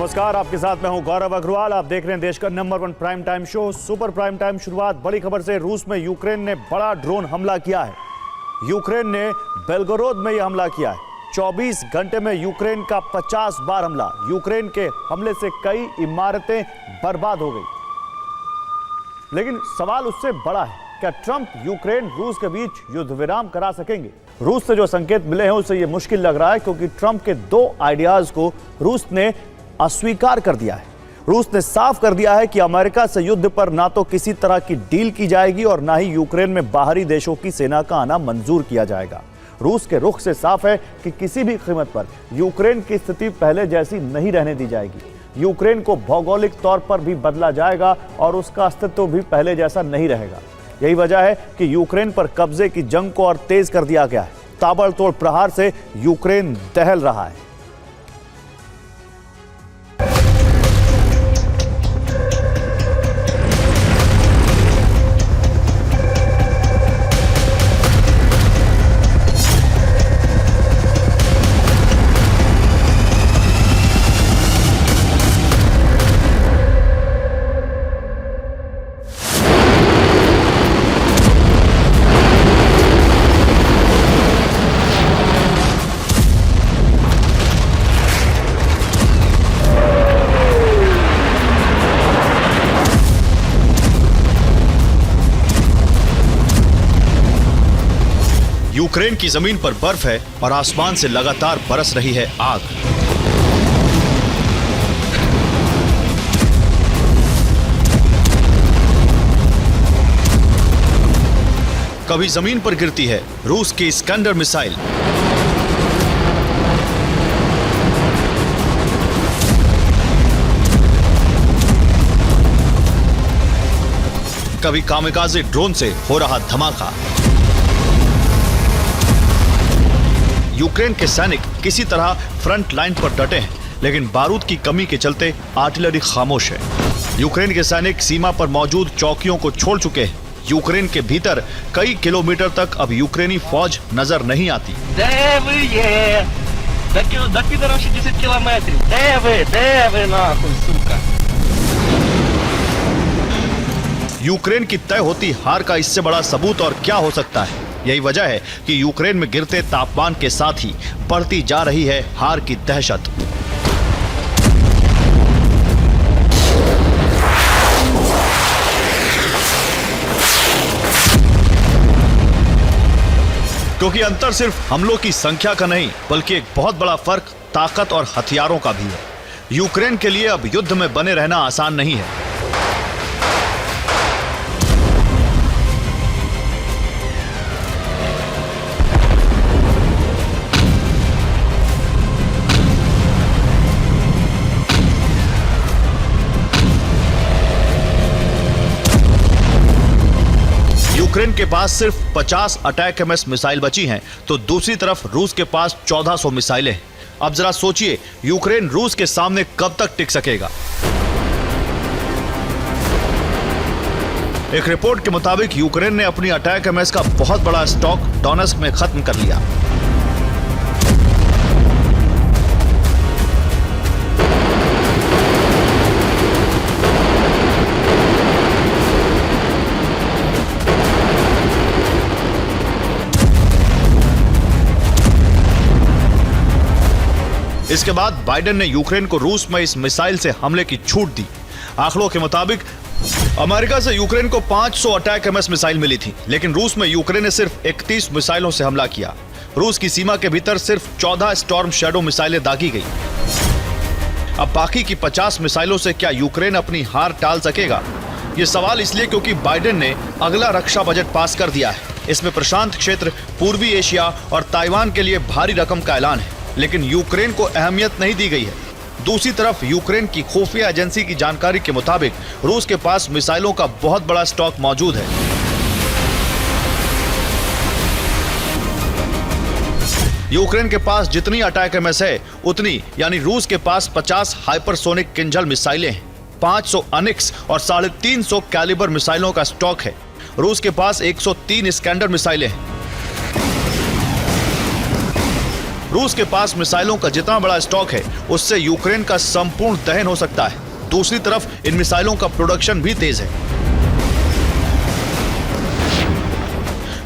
नमस्कार, आपके साथ मैं हूं गौरव अग्रवाल। आप देख रहे हैं देश का number 1 prime time show super prime time. शुरुआत बड़ी खबर से। रूस में यूक्रेन ने बड़ा ड्रोन हमला किया है। यूक्रेन ने बेलगोरोद में यह हमला किया है। 24 घंटे में यूक्रेन का 50 बार हमला। यूक्रेन के हमले से कई इमारतें बर्बाद हो गई। लेकिन सवाल उससे बड़ा है, क्या ट्रंप यूक्रेन रूस के बीच युद्ध विराम करा सकेंगे? रूस से जो संकेत मिले हैं उससे यह मुश्किल लग रहा है, क्योंकि ट्रंप के 2 आइडियाज को रूस ने अस्वीकार कर दिया है। रूस ने साफ कर दिया है कि अमेरिका से युद्ध पर ना तो किसी तरह की डील की जाएगी और ना ही यूक्रेन में बाहरी देशों की सेना का आना मंजूर किया जाएगा। रूस के रुख से साफ है कि किसी भी कीमत पर यूक्रेन की स्थिति पहले जैसी नहीं रहने दी जाएगी। यूक्रेन को भौगोलिक तौर पर भी बदला जाएगा और उसका अस्तित्व भी पहले जैसा नहीं रहेगा। यही वजह है कि यूक्रेन पर कब्जे की जंग को और तेज कर दिया गया है। ताबड़तोड़ प्रहार से यूक्रेन दहल रहा है। यूक्रेन की जमीन पर बर्फ है और आसमान से लगातार बरस रही है आग। कभी जमीन पर गिरती है रूस की इस्कंदर मिसाइल, कभी कामिकाज़े ड्रोन से हो रहा धमाका। यूक्रेन के सैनिक किसी तरह फ्रंट लाइन पर डटे हैं, लेकिन बारूद की कमी के चलते आर्टिलरी खामोश है। यूक्रेन के सैनिक सीमा पर मौजूद चौकियों को छोड़ चुके हैं। यूक्रेन के भीतर कई किलोमीटर तक अब यूक्रेनी फौज नजर नहीं आती। यूक्रेन की तय होती हार का इससे बड़ा सबूत और क्या हो सकता है? यही वजह है कि यूक्रेन में गिरते तापमान के साथ ही बढ़ती जा रही है हार की दहशत। क्योंकि अंतर सिर्फ हमलों की संख्या का नहीं, बल्कि एक बहुत बड़ा फर्क ताकत और हथियारों का भी है। यूक्रेन के लिए अब युद्ध में बने रहना आसान नहीं है। यूक्रेन के पास सिर्फ 50 अटैक एमएस मिसाइल बची हैं, तो दूसरी तरफ रूस के पास 1400 मिसाइलें हैं। अब जरा सोचिए, यूक्रेन रूस के सामने कब तक टिक सकेगा? एक रिपोर्ट के मुताबिक यूक्रेन ने अपनी अटैक एमएस का बहुत बड़ा स्टॉक डोनेस्क में खत्म कर लिया। इसके बाद बाइडेन ने यूक्रेन को रूस में इस मिसाइल से हमले की छूट दी। आंकड़ों के मुताबिक अमेरिका से यूक्रेन को 500 अटैक एमएस मिसाइल मिली थी, लेकिन रूस में यूक्रेन ने सिर्फ 31 मिसाइलों से हमला किया। रूस की सीमा के भीतर सिर्फ 14 स्टॉर्म शैडो मिसाइलें दागी गई। अब बाकी की 50 मिसाइलों से क्या यूक्रेन अपनी हार टाल सकेगा? ये सवाल इसलिए क्योंकि बाइडेन ने अगला रक्षा बजट पास कर दिया है। इसमें प्रशांत क्षेत्र, पूर्वी एशिया और ताइवान के लिए भारी रकम का ऐलान है, लेकिन यूक्रेन को अहमियत नहीं दी गई है। दूसरी तरफ यूक्रेन की खुफिया एजेंसी की जानकारी के मुताबिक रूस के पास मिसाइलों का बहुत बड़ा स्टॉक मौजूद है। यूक्रेन के पास जितनी अटैक एमएस है, उतनी यानी रूस के पास 50 हाइपरसोनिक किंजल मिसाइलें हैं, 500 अनिक्स और 350 कैलिबर मिसाइलों का स्टॉक है। रूस के पास 103 इस्कैंडर मिसाइलें हैं। रूस के पास मिसाइलों का जितना बड़ा स्टॉक है उससे यूक्रेन का संपूर्ण दहन हो सकता है। दूसरी तरफ इन मिसाइलों का प्रोडक्शन भी तेज है।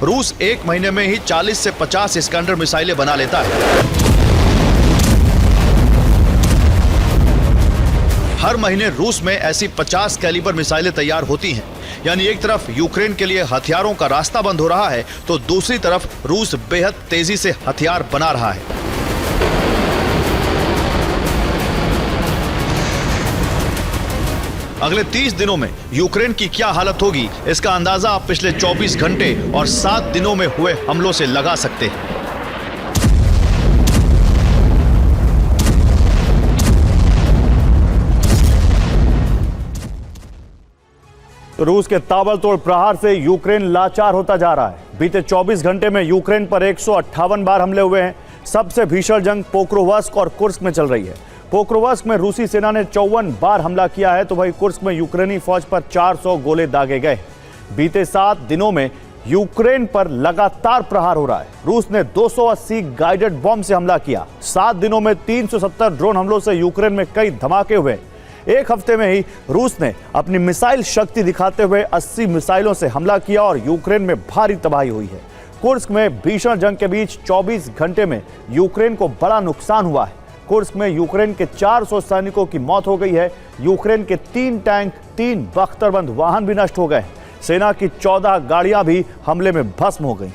रूस एक महीने में ही 40 से 50 इस्कंदर मिसाइलें बना लेता है। हर महीने रूस में ऐसी 50 कैलिबर मिसाइलें तैयार होती हैं। यानी एक तरफ यूक्रेन के लिए हथियारों का रास्ता बंद हो रहा है तो दूसरी तरफ रूस बेहद तेजी से हथियार बना रहा है। अगले 30 दिनों में यूक्रेन की क्या हालत होगी इसका अंदाजा आप पिछले 24 घंटे और 7 दिनों में हुए हमलों से लगा सकते हैं। तो रूस के ताबड़तोड़ प्रहार से यूक्रेन लाचार होता जा रहा है। बीते 24 घंटे में यूक्रेन पर 158 बार हमले हुए हैं। सबसे भीषण जंग पोक्रोवस्क और कुर्स्क में चल रही है। पोक्रोवस्क में रूसी सेना ने 54 बार हमला किया है तो वहीं कुर्स्क में यूक्रेनी फौज पर 400 गोले दागे गए। बीते 7 दिनों में यूक्रेन पर लगातार प्रहार हो रहा है। रूस ने 280 गाइडेड बॉम्ब से हमला किया। 7 दिनों में 370 ड्रोन हमलों से यूक्रेन में कई धमाके हुए। एक हफ्ते में ही रूस ने अपनी मिसाइल शक्ति दिखाते हुए 80 मिसाइलों से हमला किया और यूक्रेन में भारी तबाही हुई है। कुर्स्क में भीषण जंग के बीच 24 घंटे में यूक्रेन को बड़ा नुकसान हुआ है। कुर्स्क में यूक्रेन के 400 सैनिकों की मौत हो गई है। यूक्रेन के 3 टैंक, 3 बख्तरबंद वाहन भी नष्ट हो गए। सेना की 14 गाड़ियां भी हमले में भस्म हो गई।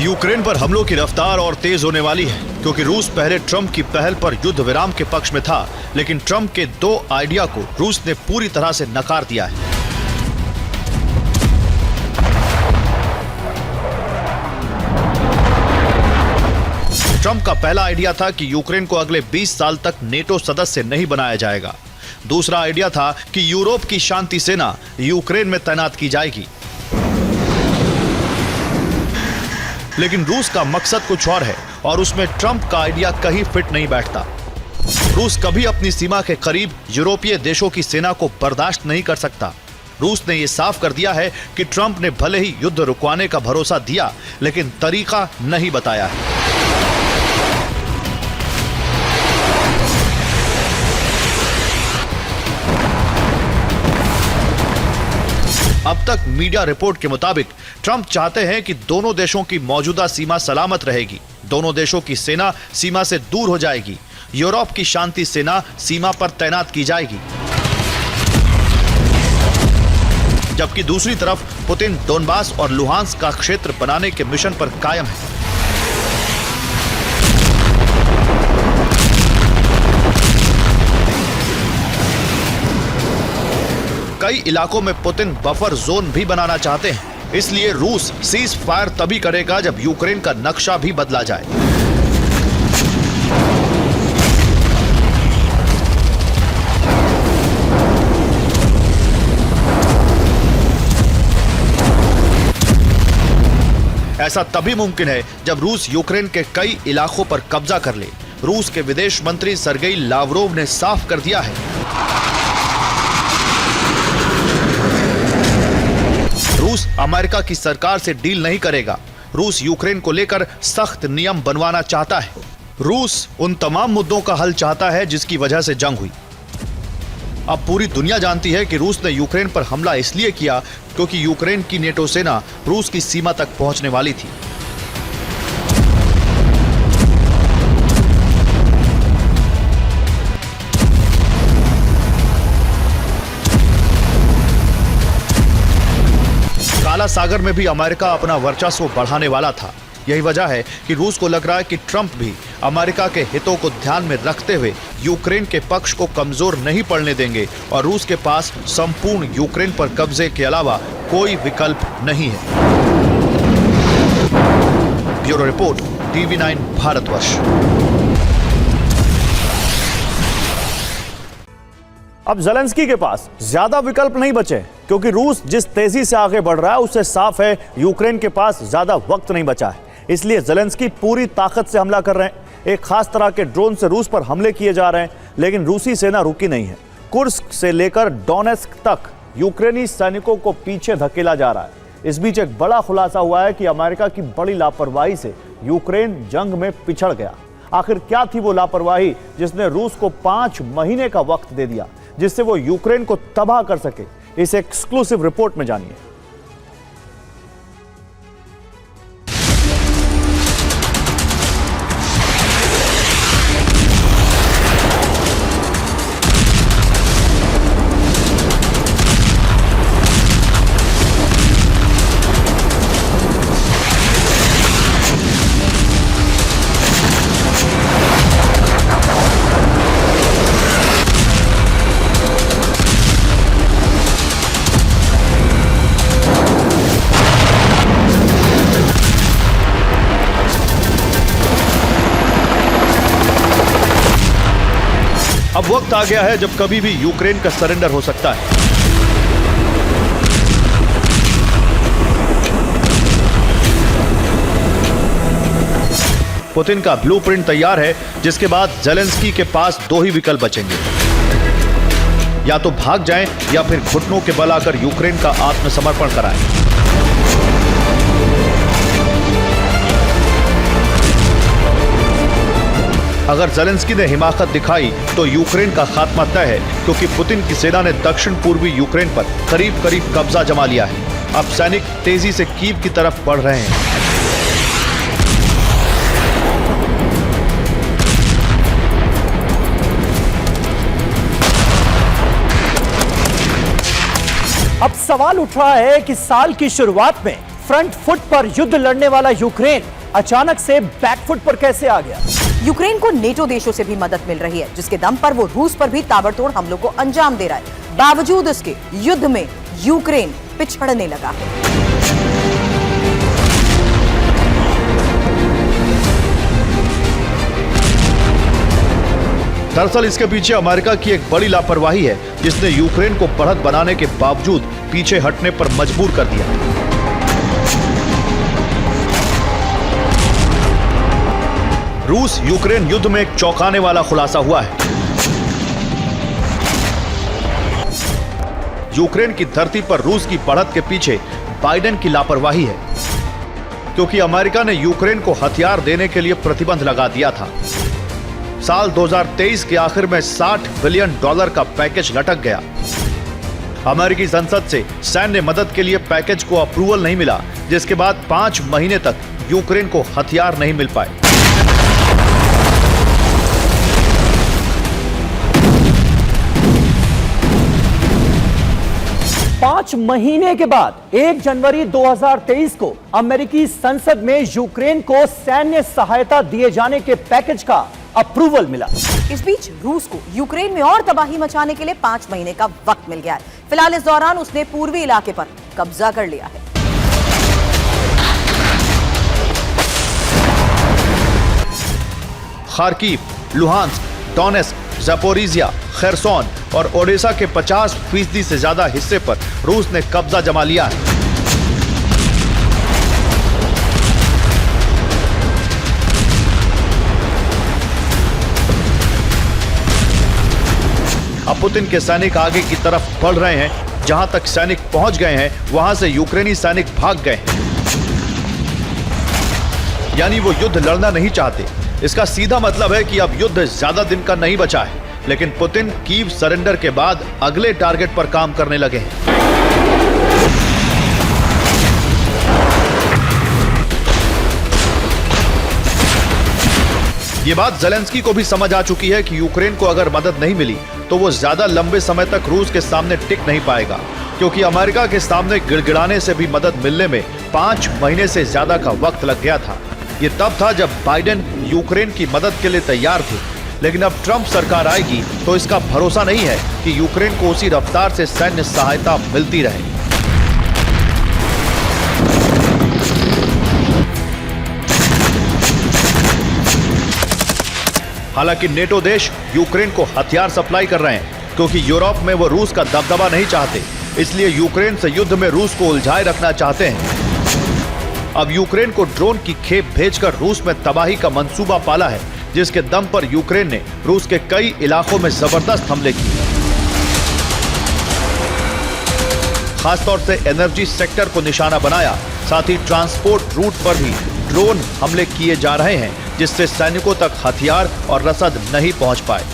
यूक्रेन पर हमलों की रफ्तार और तेज होने वाली है क्योंकि रूस पहले ट्रंप की पहल पर युद्ध विराम के पक्ष में था, लेकिन ट्रंप के 2 आइडिया को रूस ने पूरी तरह से नकार दिया है। ट्रंप का पहला आइडिया था कि यूक्रेन को अगले 20 साल तक नेटो सदस्य नहीं बनाया जाएगा। दूसरा आइडिया था कि यूरोप की शांति सेना यूक्रेन में तैनात की जाएगी। लेकिन रूस का मकसद कुछ और है और उसमें ट्रंप का आइडिया कहीं फिट नहीं बैठता। रूस कभी अपनी सीमा के करीब यूरोपीय देशों की सेना को बर्दाश्त नहीं कर सकता। रूस ने यह साफ कर दिया है कि ट्रंप ने भले ही युद्ध रुकवाने का भरोसा दिया, लेकिन तरीका नहीं बताया है। अब तक मीडिया रिपोर्ट के मुताबिक ट्रंप चाहते हैं कि दोनों देशों की मौजूदा सीमा सलामत रहेगी, दोनों देशों की सेना सीमा से दूर हो जाएगी, यूरोप की शांति सेना सीमा पर तैनात की जाएगी। जबकि दूसरी तरफ पुतिन डोनबास और लुहांस्क का क्षेत्र बनाने के मिशन पर कायम है। कई इलाकों में पुतिन बफर जोन भी बनाना चाहते हैं। इसलिए रूस सीज फायर तभी करेगा जब यूक्रेन का नक्शा भी बदला जाए। ऐसा तभी मुमकिन है जब रूस यूक्रेन के कई इलाकों पर कब्जा कर ले। रूस के विदेश मंत्री सरगेई लावरोव ने साफ कर दिया है, रूस अमेरिका की सरकार से डील नहीं करेगा। रूस यूक्रेन को लेकर सख्त नियम बनवाना चाहता है। रूस उन तमाम मुद्दों का हल चाहता है जिसकी वजह से जंग हुई। अब पूरी दुनिया जानती है कि रूस ने यूक्रेन पर हमला इसलिए किया क्योंकि यूक्रेन की नेटो सेना रूस की सीमा तक पहुंचने वाली थी। काला सागर में भी अमेरिका अपना वर्चस्व बढ़ाने वाला था। यही वजह है कि रूस को लग रहा है कि ट्रंप भी अमेरिका के हितों को ध्यान में रखते हुए यूक्रेन के पक्ष को कमजोर नहीं पड़ने देंगे और रूस के पास संपूर्ण यूक्रेन पर कब्जे के अलावा कोई विकल्प नहीं है। Bureau report, TV9 Bharatvarsh. अब ज़ेलेंस्की के पास ज्यादा विकल्प नहीं बचे, क्योंकि रूस जिस तेजी से आगे बढ़ रहा है उससे साफ है यूक्रेन के पास ज्यादा वक्त नहीं बचा है। इसलिए ज़ेलेंस्की पूरी ताकत से हमला कर रहे हैं। एक खास तरह के ड्रोन से रूस पर हमले किए जा रहे हैं, लेकिन रूसी सेना रुकी नहीं है। कुर्स्क से लेकर डोनेस्क तक यूक्रेनी सैनिकों को पीछे धकेला जा रहा है। इस बीच एक बड़ा खुलासा हुआ है कि अमेरिका की बड़ी लापरवाही से यूक्रेन जंग में पिछड़ गया। आखिर क्या थी वो लापरवाही जिसने रूस को 5 महीने का वक्त दे दिया, जिससे वो यूक्रेन को तबाह कर सके? इस एक्सक्लूसिव रिपोर्ट में जानिए। अब वक्त आ गया है जब कभी भी यूक्रेन का सरेंडर हो सकता है। पुतिन का ब्लूप्रिंट तैयार है, जिसके बाद ज़ेलेंस्की के पास 2 ही विकल्प बचेंगे। या तो भाग जाएं या फिर घुटनों के बल आकर यूक्रेन का आत्मसमर्पण कराएं। अगर ज़ेलेंस्की ने हिमाकत दिखाई तो यूक्रेन का खात्मा तय है, क्योंकि पुतिन की सेना ने दक्षिण पूर्वी यूक्रेन पर करीब करीब कब्जा जमा लिया है। अब सैनिक तेजी से कीव की तरफ बढ़ रहे हैं। अब सवाल उठ रहा है कि साल की शुरुआत में फ्रंट फुट पर युद्ध लड़ने वाला यूक्रेन अचानक से बैकफुट पर कैसे आ गया? यूक्रेन को नेटो देशों से भी मदद मिल रही है, जिसके दम पर वो रूस पर भी ताबड़तोड़ हमलों को अंजाम दे रहा है। बावजूद इसके युद्ध में यूक्रेन पिछड़ने लगा है। दरअसल इसके पीछे अमेरिका की एक बड़ी लापरवाही है, जिसने यूक्रेन को बढ़त बनाने के बावजूद पीछे हटने पर मजबूर कर दिया। रूस यूक्रेन युद्ध में एक चौंकाने वाला खुलासा हुआ है। यूक्रेन की धरती पर रूस की बढ़त के पीछे बाइडेन की लापरवाही है, क्योंकि अमेरिका ने यूक्रेन को हथियार देने के लिए प्रतिबंध लगा दिया था। साल 2023 के आखिर में $60 बिलियन का पैकेज लटक गया। अमेरिकी संसद से सैन्य मदद के लिए पैकेज को अप्रूवल नहीं मिला, जिसके बाद 5 महीने तक यूक्रेन को हथियार नहीं मिल पाए। पांच महीने के बाद 1 जनवरी 2023 को अमेरिकी संसद में यूक्रेन को सैन्य सहायता दिए जाने के पैकेज का अप्रूवल मिला। इस बीच रूस को यूक्रेन में और तबाही मचाने के लिए 5 महीने का वक्त मिल गया है। फिलहाल इस दौरान उसने पूर्वी इलाके पर कब्जा कर लिया है। खार्किव, लुहांस्क, डोनेस्क, ज़पोरिजिया, खेरसोन और ओडेसा के 50% से ज्यादा हिस्से पर रूस ने कब्जा जमा लिया है। अब पुतिन के सैनिक आगे की तरफ बढ़ रहे हैं। जहां तक सैनिक पहुंच गए हैं, वहां से यूक्रेनी सैनिक भाग गए हैं। यानी वो युद्ध लड़ना नहीं चाहते। इसका सीधा मतलब है कि अब युद्ध ज्यादा दिन का नहीं बचा है, लेकिन पुतिन कीव सरेंडर के बाद अगले टारगेट पर काम करने लगे हैं। ये बात ज़ेलेंस्की को भी समझ आ चुकी है कि यूक्रेन को अगर मदद नहीं मिली तो वो ज्यादा लंबे समय तक रूस के सामने टिक नहीं पाएगा, क्योंकि अमेरिका के सामने गिड़गिड़ाने से भी मदद मिलने में 5 महीने से ज्यादा का वक्त लग गया था। ये तब था जब बाइडेन यूक्रेन की मदद के लिए तैयार थे, लेकिन अब ट्रंप सरकार आएगी तो इसका भरोसा नहीं है कि यूक्रेन को उसी रफ्तार से सैन्य सहायता मिलती रहे। हालांकि नेटो देश यूक्रेन को हथियार सप्लाई कर रहे हैं क्योंकि यूरोप में वो रूस का दबदबा नहीं चाहते, इसलिए यूक्रेन से युद्ध में रूस को उलझाए रखना चाहते हैं। अब यूक्रेन को ड्रोन की खेप भेजकर रूस में तबाही का मंसूबा पाला है, जिसके दम पर यूक्रेन ने रूस के कई इलाकों में जबरदस्त हमले किए। खासतौर से एनर्जी सेक्टर को निशाना बनाया, साथ ही ट्रांसपोर्ट रूट पर भी ड्रोन हमले किए जा रहे हैं, जिससे सैनिकों तक हथियार और रसद नहीं पहुंच पाए।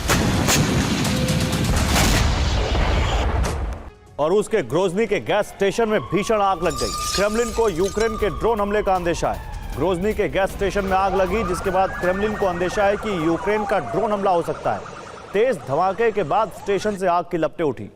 और रूस के ग्रोजनी के गैस स्टेशन में भीषण आग लग गई। क्रेमलिन को यूक्रेन के ड्रोन हमले का अंदेशा है। ग्रोजनी के गैस स्टेशन में आग लगी, जिसके बाद क्रेमलिन को अंदेशा है कि यूक्रेन का ड्रोन हमला हो सकता है। तेज धमाके के बाद स्टेशन से आग की लपटें उठी।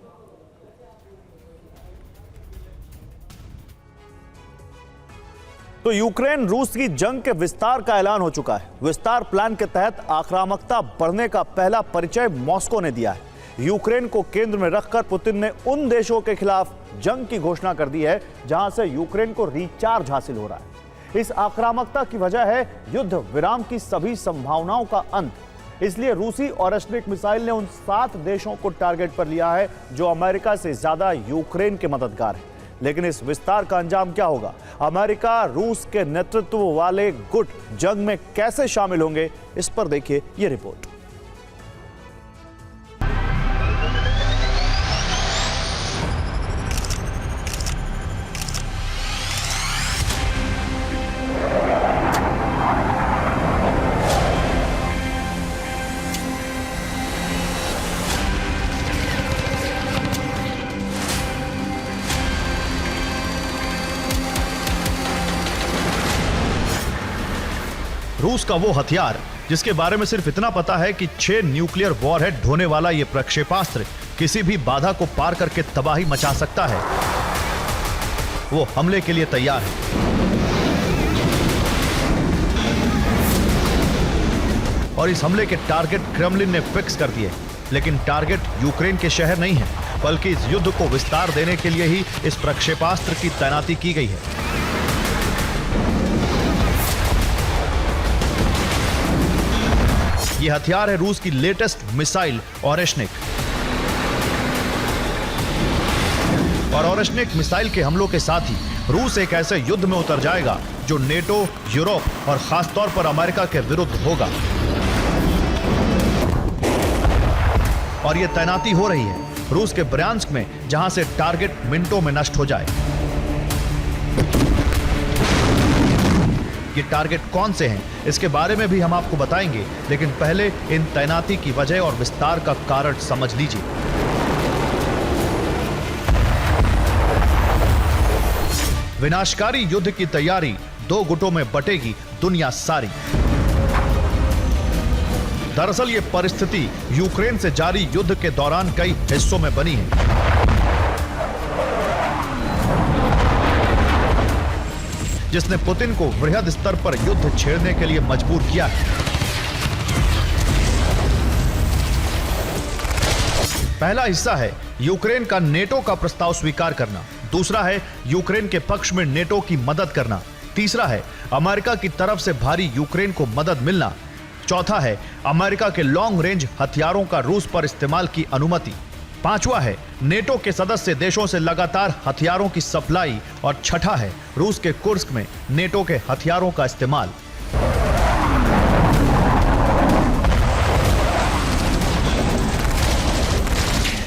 तो यूक्रेन रूस की जंग के विस्तार का ऐलान हो चुका है। विस्तार प्लान के तहत आक्रामकता बढ़ने का पहला परिचय मॉस्को ने दिया है। यूक्रेन को केंद्र में रखकर पुतिन ने उन देशों के खिलाफ जंग की घोषणा कर दी है जहां से यूक्रेन को रिचार्ज हासिल हो रहा है। इस आक्रामकता की वजह है युद्ध विराम की सभी संभावनाओं का अंत। इसलिए रूसी ओरेश्निक मिसाइल ने उन 7 देशों को टारगेट पर लिया है जो अमेरिका से ज्यादा यूक्रेन के मददगार हैं। लेकिन इस विस्तार का अंजाम क्या होगा? अमेरिका रूस के नेतृत्व वाले गुट जंग में कैसे शामिल होंगे? इस पर देखिए यह रिपोर्ट। रूस का वो हथियार जिसके बारे में सिर्फ इतना पता है कि 6 न्यूक्लियर वॉरहेड ढोने वाला ये प्रक्षेपास्त्र किसी भी बाधा को पार करके तबाही मचा सकता है, वो हमले के लिए तैयार है। और इस हमले के टारगेट क्रेमलिन ने फिक्स कर दिए, लेकिन टारगेट यूक्रेन के शहर नहीं है, बल्कि इस युद्ध को विस्तार देने के लिए ही इस प्रक्षेपास्त्र की तैनाती की गई है। यह हथियार है रूस की लेटेस्ट मिसाइल ओरेश्निक। और ओरेश्निक मिसाइल के हमलों के साथ ही रूस एक ऐसे युद्ध में उतर जाएगा जो नेटो, यूरोप और खासतौर पर अमेरिका के विरुद्ध होगा। और यह तैनाती हो रही है रूस के ब्रयांस्क में, जहां से टारगेट मिनटों में नष्ट हो जाए। ये टारगेट कौन से हैं, इसके बारे में भी हम आपको बताएंगे, लेकिन पहले इन तैनाती की वजह और विस्तार का कारण समझ लीजिए। विनाशकारी युद्ध की तैयारी 2 गुटों में बटेगी दुनिया सारी। दरअसल ये परिस्थिति यूक्रेन से जारी युद्ध के दौरान कई हिस्सों में बनी है, जिसने पुतिन को वृहद स्तर पर युद्ध छेड़ने के लिए मजबूर किया है। पहला हिस्सा है यूक्रेन का नेटो का प्रस्ताव स्वीकार करना, दूसरा है यूक्रेन के पक्ष में नेटो की मदद करना, तीसरा है अमेरिका की तरफ से भारी यूक्रेन को मदद मिलना, चौथा है अमेरिका के लॉन्ग रेंज हथियारों का रूस पर इस्तेमाल की अनुमति, पांचवा है नेटो के सदस्य देशों से लगातार हथियारों की सप्लाई, और छठा है रूस के कुर्स्क में नेटो के हथियारों का इस्तेमाल।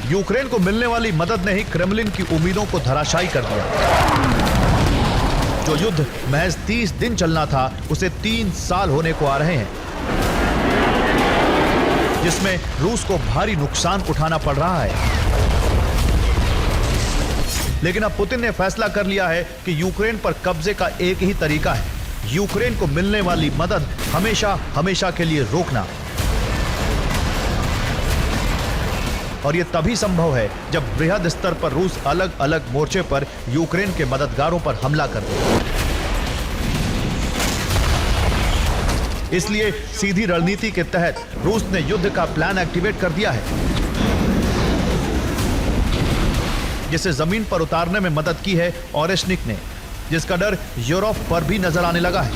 यूक्रेन को मिलने वाली मदद ने ही क्रेमलिन की उम्मीदों को धराशायी कर दिया। जो युद्ध महज 30 दिन चलना था, उसे 3 साल होने को आ रहे हैं, जिसमें रूस को भारी नुकसान उठाना पड़ रहा है। लेकिन अब पुतिन ने फैसला कर लिया है कि यूक्रेन पर कब्जे का एक ही तरीका है, यूक्रेन को मिलने वाली मदद हमेशा हमेशा के लिए रोकना। और यह तभी संभव है जब बृहद स्तर पर रूस अलग अलग मोर्चे पर यूक्रेन के मददगारों पर हमला कर दे। इसलिए सीधी रणनीति के तहत रूस ने युद्ध का प्लान एक्टिवेट कर दिया है, जिसे जमीन पर उतारने में मदद की है ओरेश्निक ने, जिसका डर यूरोप पर भी नजर आने लगा है।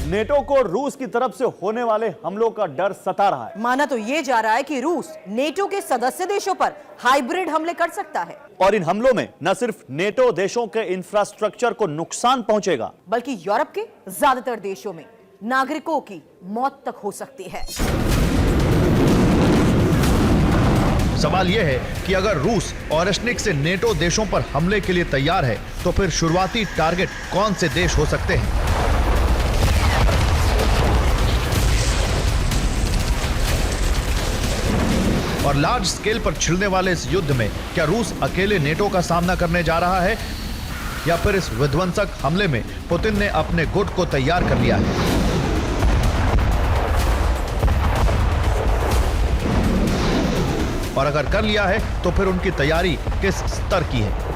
नेटो को रूस की तरफ से होने वाले हमलों का डर सता रहा है माना तो ये जा रहा है कि रूस नेटो के सदस्य देशों पर हाइब्रिड हमले कर सकता है, और इन हमलों में न सिर्फ नेटो देशों के इंफ्रास्ट्रक्चर को नुकसान पहुंचेगा, बल्कि यूरोप के ज्यादातर देशों में नागरिकों की मौत तक हो सकती है। सवाल यह है कि अगर रूस ओरेशनिक से नेटो देशों पर हमले के लिए तैयार है तो फिर शुरुआती टारगेट कौन से देश हो सकते हैं? और लार्ज स्केल पर छिड़ने वाले इस युद्ध में क्या रूस अकेले नेटो का सामना करने जा रहा है, या फिर इस विध्वंसक हमले में पुतिन ने अपने गुट को तैयार कर लिया है? और अगर कर लिया है तो फिर उनकी तैयारी किस स्तर की है?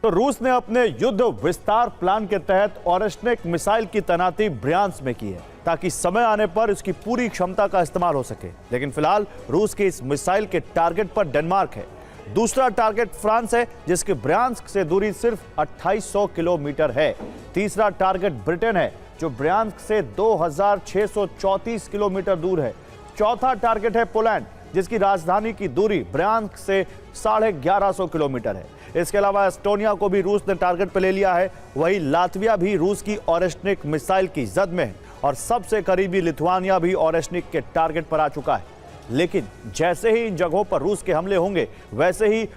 तो रूस ने अपने युद्ध विस्तार प्लान के तहत ओरेशनिक मिसाइल की तैनाती ब्रियांस्क में की है ताकि समय आने पर इसकी पूरी क्षमता का इस्तेमाल हो सके। लेकिन फिलहाल रूस के इस मिसाइल के टारगेट पर डेनमार्क है। दूसरा टारगेट फ्रांस है जिसके ब्रियांस्क से दूरी सिर्फ 2800 किलोमीटर है। तीसरा टारगेट ब्रिटेन है जो ब्रियांस्क से 2634 किलोमीटर दूर है। चौथा टारगेट है पोलैंड जिसकी राजधानी की दूरी ब्रियांस्क से 1150 किलोमीटर है। इसके अलावा एस्टोनिया को भी रूस ने टारगेट पर ले लिया है। वहीं लातविया भी रूस की ओरेशनिक मिसाइल की जद में है और सबसे करीबी लिथुआनिया भी ओरेशनिक के टारगेट पर आ चुका है। लेकिन जैसे ही इन जगहों पर रूस के हमले होंगे वैसे ही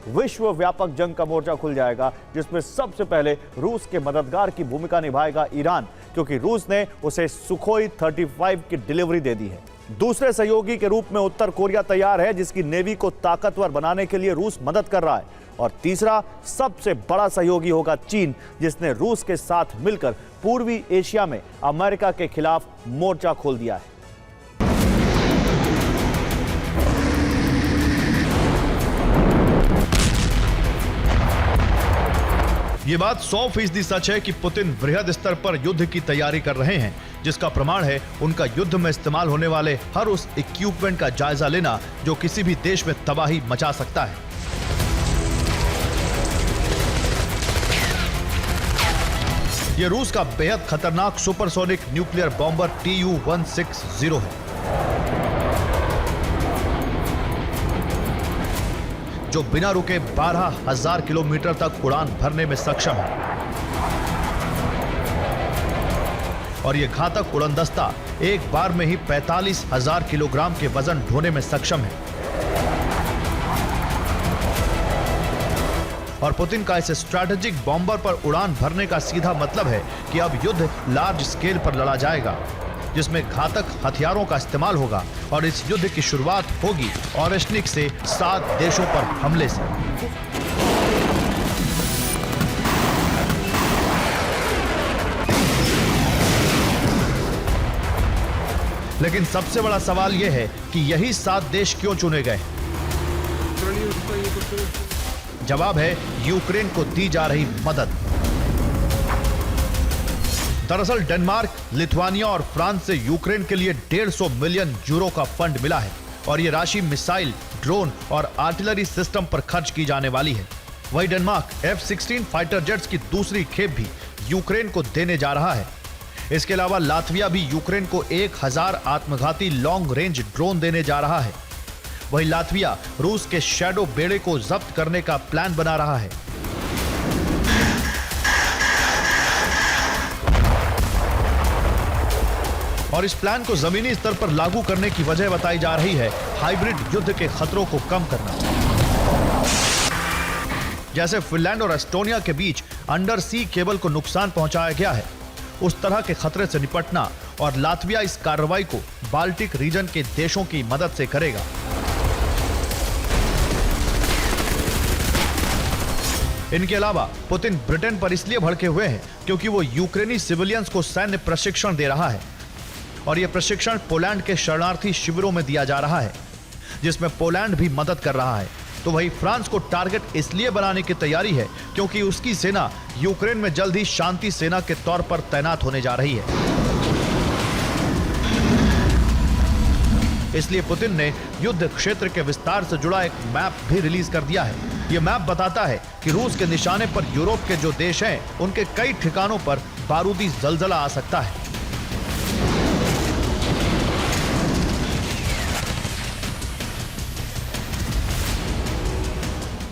विश्व व्यापक जंग का मोर्चा खुल जाएगा, जिसमें सबसे पहले रूस के मददगार की भूमिका निभाएगा ईरान, क्योंकि रूस ने उसे सुखोई 35 की डिलीवरी दे दी है। दूसरे सहयोगी के रूप में उत्तर कोरिया तैयार है जिसकी नेवी को ताकतवर बनाने के लिए रूस मदद कर रहा है। और तीसरा सबसे बड़ा सहयोगी होगा चीन, जिसने रूस के साथ मिलकर पूर्वी एशिया में अमेरिका के खिलाफ मोर्चा खोल दिया है। ये बात 100% सच है कि पुतिन वृहद स्तर पर युद्ध की तैयारी कर रहे हैं, जिसका प्रमाण है उनका युद्ध में इस्तेमाल होने वाले हर उस इक्विपमेंट का जायजा लेना जो किसी भी देश में तबाही मचा सकता है। यह रूस का बेहद खतरनाक सुपरसोनिक न्यूक्लियर बॉम्बर Tu-160 है, जो बिना रुके 12,000 किलोमीटर तक उड़ान भरने में सक्षम है। और यह घातक उड़नदस्ता एक बार में ही 45,000 किलोग्राम के वजन ढोने में सक्षम है। और पुतिन का इस स्ट्रैटेजिक बॉम्बर पर उड़ान भरने का सीधा मतलब है कि अब युद्ध लार्ज स्केल पर लड़ा जाएगा, जिसमें घातक हथियारों का इस्तेमाल होगा। और इस युद्ध की शुरुआत होगी ओरेशनिक से 7 देशों पर हमले से। लेकिन सबसे बड़ा सवाल यह है कि यही 7 देश क्यों चुने गए? जवाब है यूक्रेन को दी जा रही मदद। दरअसल डेनमार्क, लिथुआनिया और फ्रांस से यूक्रेन के लिए 150 मिलियन यूरो का फंड मिला है और यह राशि मिसाइल, ड्रोन और आर्टिलरी सिस्टम पर खर्च की जाने वाली है। वहीं डेनमार्क F-16 फाइटर जेट्स की दूसरी खेप भी यूक्रेन को देने जा रहा है। इसके अलावा लातविया भी यूक्रेन को 1000 आत्मघाती लॉन्ग रेंज ड्रोन देने जा रहा है। वहीं लातविया रूस के शैडो बेड़े को जब्त करने का प्लान बना रहा है। और इस प्लान को जमीनी स्तर पर लागू करने की वजह बताई जा रही है हाइब्रिड युद्ध के खतरों को कम करना। जैसे फिनलैंड और एस्टोनिया के बीच अंडर सी केबल को नुकसान पहुंचाया गया है, उस तरह के खतरे से निपटना। और लातविया इस कार्रवाई को बाल्टिक रीजन के देशों की मदद से करेगा। इनके अलावा पुतिन ब्रिटेन पर इसलिए भड़के हुए हैं क्योंकि वो यूक्रेनी सिविलियंस को सैन्य प्रशिक्षण दे रहा है और यह प्रशिक्षण पोलैंड के शरणार्थी शिविरों में दिया जा रहा है, जिसमें पोलैंड भी मदद कर रहा है। तो वही फ्रांस को टारगेट इसलिए बनाने की तैयारी है क्योंकि उसकी सेना यूक्रेन में जल्द ही शांति सेना के तौर पर तैनात होने जा रही है। इसलिए पुतिन ने युद्ध क्षेत्र के विस्तार से जुड़ा एक मैप भी रिलीज कर दिया है, ये मैप बताता है कि रूस के निशाने पर यूरोप के जो देश हैं, उनके कई ठिकानों पर बारूदी जलजला आ सकता है।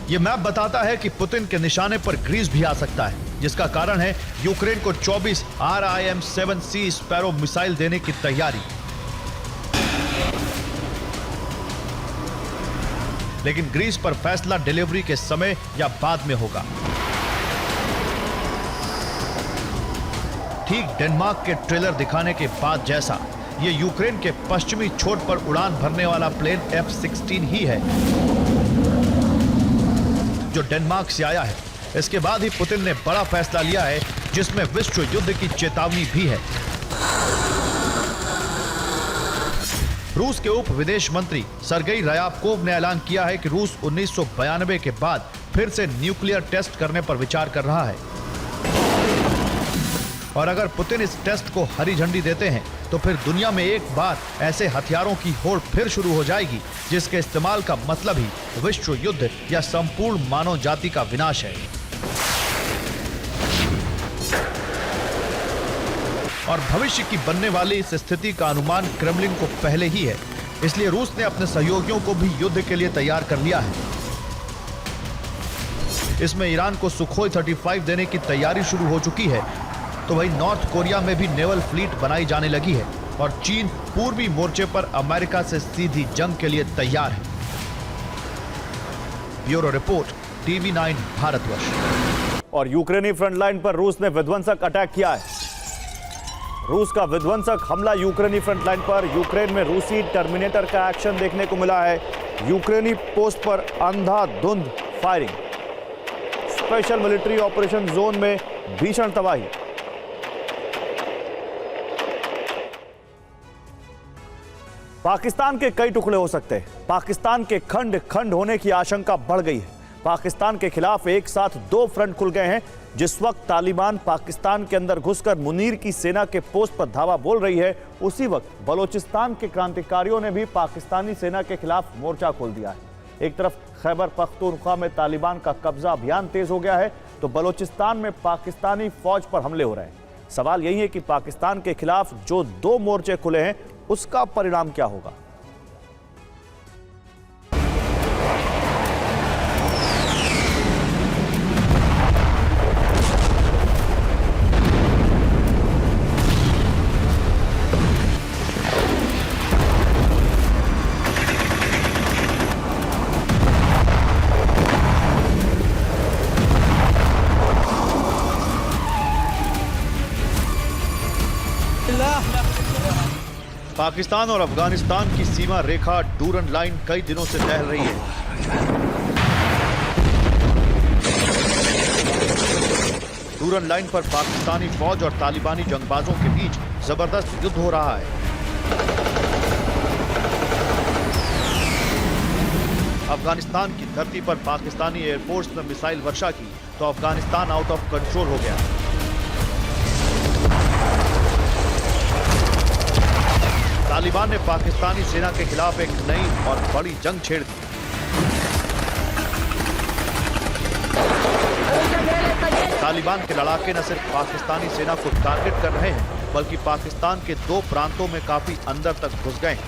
ये मैप बताता है कि पुतिन के निशाने पर ग्रीस भी आ सकता है, जिसका कारण है यूक्रेन को 24 RIM-7C स्पैरो मिसाइल देने की तैयारी। लेकिन ग्रीस पर फैसला डिलीवरी के समय या बाद में होगा। ठीक डेनमार्क के ट्रेलर दिखाने के बाद जैसा, ये यूक्रेन के पश्चिमी छोर पर उड़ान भरने वाला प्लेन F-16 ही है जो डेनमार्क से आया है। इसके बाद ही पुतिन ने बड़ा फैसला लिया है, जिसमें विश्व युद्ध की चेतावनी भी है। रूस के उप विदेश मंत्री सरगेई रायाबकोव ने ऐलान किया है कि रूस 1992 के बाद फिर से न्यूक्लियर टेस्ट करने पर विचार कर रहा है। और अगर पुतिन इस टेस्ट को हरी झंडी देते हैं तो फिर दुनिया में एक बार ऐसे हथियारों की होड़ फिर शुरू हो जाएगी, जिसके इस्तेमाल का मतलब ही विश्व युद्ध या संपूर्ण मानव जाति का विनाश है। और भविष्य की बनने वाली इस स्थिति का अनुमान क्रेमलिन को पहले ही है, इसलिए रूस ने अपने सहयोगियों को भी युद्ध के लिए तैयार कर लिया है। इसमें ईरान को सुखोई 35 देने की तैयारी शुरू हो चुकी है, तो वहीं नॉर्थ कोरिया में भी नेवल फ्लीट बनाई जाने लगी है और चीन पूर्वी मोर्चे पर अमेरिका से सीधी जंग के लिए तैयार है। Bureau report, TV9 Bharatvarsh. और यूक्रेनी फ्रंटलाइन पर रूस ने विध्वंसक अटैक किया है। रूस का विध्वंसक हमला यूक्रेनी फ्रंटलाइन पर। यूक्रेन में रूसी टर्मिनेटर का एक्शन देखने को मिला है। यूक्रेनी पोस्ट पर अंधाधुंध firing. Special military operation zone में भीषण तबाही। पाकिस्तान के कई टुकड़े हो सकते हैं। पाकिस्तान के खंड खंड होने की आशंका बढ़ गई है। पाकिस्तान के खिलाफ एक साथ दो फ्रंट खुल गए हैं। जिस वक्त तालिबान पाकिस्तान के अंदर घुसकर मुनीर की सेना के पोस्ट पर धावा बोल रही है, उसी वक्त बलोचिस्तान के क्रांतिकारियों ने भी पाकिस्तानी सेना के खिलाफ मोर्चा खोल दिया है। एक तरफ खैबर पख्तूनख्वा में तालिबान का कब्जा अभियान तेज हो गया है, तो बलोचिस्तान में पाकिस्तानी फौज पर हमले हो रहे हैं। सवाल यही है कि पाकिस्तान के खिलाफ जो दो मोर्चे खुले हैं, उसका परिणाम क्या होगा। पाकिस्तान और अफगानिस्तान की सीमा रेखा डूरन लाइन कई दिनों से दहल रही है। डूरन लाइन पर पाकिस्तानी फौज और तालिबानी जंगबाजों के बीच जबरदस्त युद्ध हो रहा है। अफगानिस्तान की धरती पर पाकिस्तानी एयरफोर्स ने मिसाइल वर्षा की तो अफगानिस्तान आउट ऑफ कंट्रोल हो गया। तालिबान ने पाकिस्तानी सेना के खिलाफ एक नई और बड़ी जंग छेड़ दी। तालिबान के लड़ाके न सिर्फ पाकिस्तानी सेना को टारगेट कर रहे हैं, बल्कि पाकिस्तान के दो प्रांतों में काफी अंदर तक घुस गए हैं।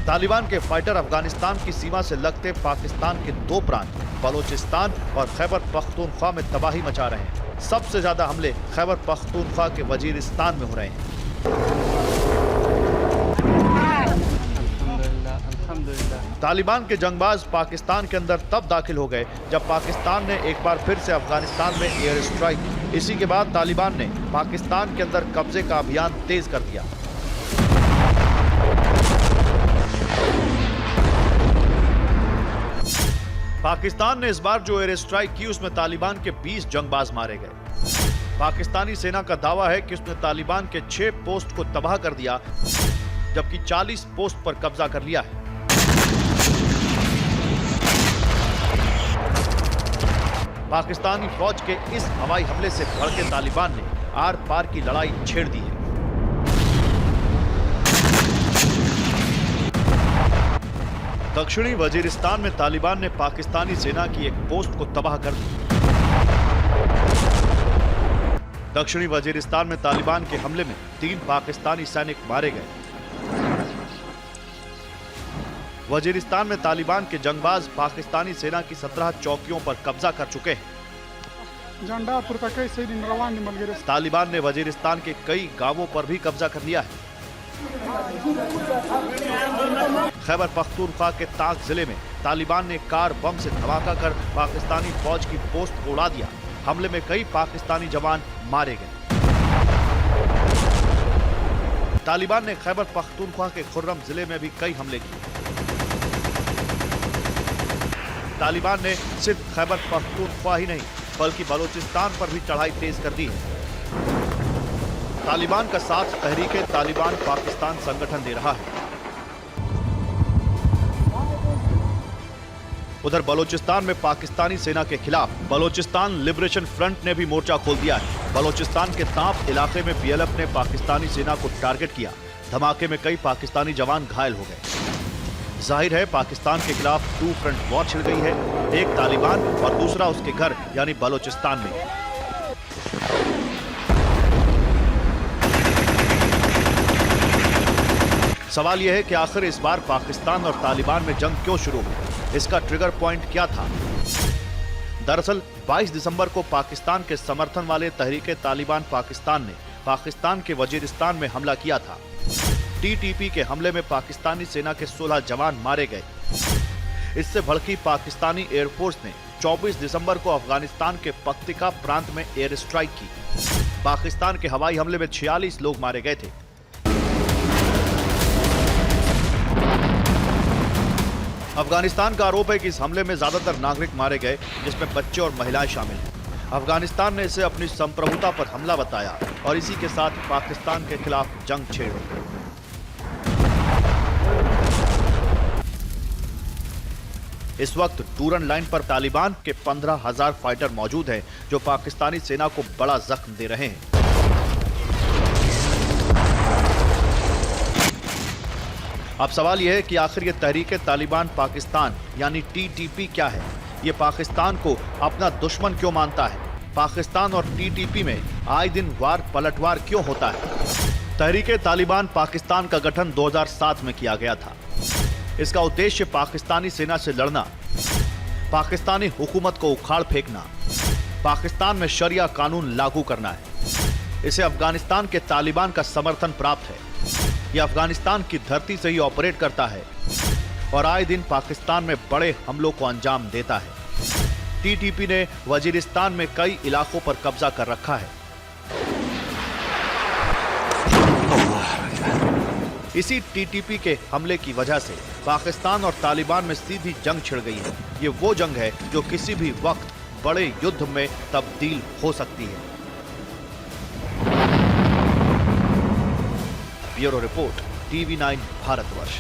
तालिबान के फाइटर अफगानिस्तान की सीमा से लगते पाकिस्तान के दो प्रांत बलोचिस्तान और खैबर पख्तूनख्वा में तबाही मचा रहे हैं। सबसे ज्यादा हमले खैबर पख्तूनख्वा के वजीरिस्तान में हो रहे हैं। तालिबान के जंगबाज पाकिस्तान के अंदर तब दाखिल हो गए जब पाकिस्तान ने एक बार फिर से अफगानिस्तान में एयर स्ट्राइक की। इसी के बाद तालिबान ने पाकिस्तान के अंदर कब्जे का अभियान तेज कर दिया। पाकिस्तान ने इस बार जो एयर स्ट्राइक की उसमें तालिबान के 20 जंगबाज मारे गए। पाकिस्तानी सेना का दावा है कि उसने तालिबान के 6 पोस्ट को तबाह कर दिया, जबकि 40 पोस्ट पर कब्जा कर लिया है। पाकिस्तानी फौज के इस हवाई हमले से भड़के तालिबान ने आर पार की लड़ाई छेड़ दी है। दक्षिणी वजीरिस्तान में तालिबान ने पाकिस्तानी सेना की एक पोस्ट को तबाह कर दिया। दक्षिणी वजीरिस्तान में तालिबान के हमले में 3 पाकिस्तानी सैनिक मारे गए। वजीरिस्तान में तालिबान के जंगबाज पाकिस्तानी सेना की 17 चौकियों पर कब्जा कर चुके हैं। तालिबान ने वजीरिस्तान के कई गांवों पर भी कब्जा कर लिया है। खैबर पख्तूनख्वा के ताक जिले में तालिबान ने कार बम से धमाका कर पाकिस्तानी फौज की पोस्ट को उड़ा दिया। हमले में कई पाकिस्तानी जवान मारे गए। तालिबान ने खैबर पख्तूनख्वा के खुर्रम जिले में भी कई हमले किए। तालिबान ने सिर्फ खैबर पख्तूनख्वा ही नहीं बल्कि बलूचिस्तान पर भी चढ़ाई तेज कर दी है। तालिबान का साथ तहरीके तालिबान पाकिस्तान संगठन दे रहा है। उधर बलूचिस्तान में पाकिस्तानी सेना के खिलाफ बलूचिस्तान लिबरेशन फ्रंट ने भी मोर्चा खोल दिया है। बलूचिस्तान के ताप इलाके में बीएलएफ ने पाकिस्तानी सेना को टारगेट किया। धमाके में कई पाकिस्तानी जवान घायल हो गए। जाहिर है पाकिस्तान के खिलाफ 2 फ्रंट वॉर छिड़ गई है, एक तालिबान और दूसरा उसके घर यानी बलूचिस्तान में। सवाल यह है कि आखिर इस बार पाकिस्तान और तालिबान में जंग क्यों शुरू हुई? इसका ट्रिगर पॉइंट क्या था? दरअसल 22 दिसंबर को पाकिस्तान के समर्थन वाले तहरीके तालिबान पाकिस्तान ने पाकिस्तान के वजीरिस्तान में हमला किया था। टीटीपी के हमले में पाकिस्तानी सेना के 16 जवान मारे गए। इससे भड़की पाकिस्तानी एयरफोर्स ने 24 दिसंबर को अफगानिस्तान के पक्तिका प्रांत में एयर स्ट्राइक की। पाकिस्तान के हवाई हमले में 46 लोग मारे गए थे। अफगानिस्तान का आरोप है कि इस हमले में ज्यादातर नागरिक मारे गए, जिसमें बच्चे और महिलाएं शामिल हैं। अफगानिस्तान ने इसे अपनी संप्रभुता पर हमला बताया और इसी के साथ पाकिस्तान के खिलाफ जंग छेड़ी। इस वक्त टूरन लाइन पर तालिबान के 15,000 फाइटर मौजूद हैं, जो पाकिस्तानी सेना को बड़ा जख्म दे रहे हैं। अब सवाल यह है कि आखिर ये तहरीके तालिबान पाकिस्तान यानी टीटीपी क्या है? ये पाकिस्तान को अपना दुश्मन क्यों मानता है? पाकिस्तान और टीटीपी में आए दिन वार पलटवार क्यों होता है? तहरीके तालिबान पाकिस्तान का गठन 2007 में किया गया था। इसका उद्देश्य पाकिस्तानी सेना से लड़ना, पाकिस्तानी हुकूमत को उखाड़ फेंकना, पाकिस्तान में शरिया कानून लागू करना है। इसे अफगानिस्तान के तालिबान का समर्थन प्राप्त है। यह अफगानिस्तान की धरती से ही ऑपरेट करता है और आए दिन पाकिस्तान में बड़े हमलों को अंजाम देता है। टीटीपी ने वजीरिस्तान में कई इलाकों पर कब्जा कर रखा है। इसी टीटीपी के हमले की वजह से पाकिस्तान और तालिबान में सीधी जंग छिड़ गई है। ये वो जंग है जो किसी भी वक्त बड़े युद्ध में तब्दील हो सकती है। Bureau report, TV9 Bharatvarsh.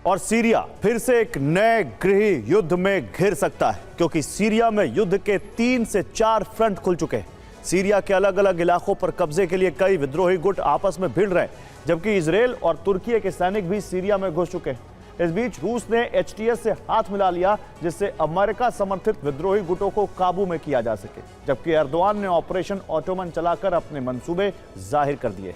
और सीरिया फिर से एक नए गृह युद्ध में घिर सकता है, क्योंकि सीरिया में युद्ध के 3 से 4 फ्रंट खुल चुके हैं। सीरिया के अलग अलग इलाकों पर कब्जे के लिए कई विद्रोही गुट आपस में भिड़ रहे हैं, जबकि इजरायल और तुर्की के सैनिक भी सीरिया में घुस चुके हैं। इस बीच रूस ने HTS से हाथ मिला लिया, जिससे अमेरिका समर्थित विद्रोही गुटों को काबू में किया जा सके, जबकि एर्दोआन ने ऑपरेशन ऑटोमन चलाकर अपने मंसूबे जाहिर कर दिए।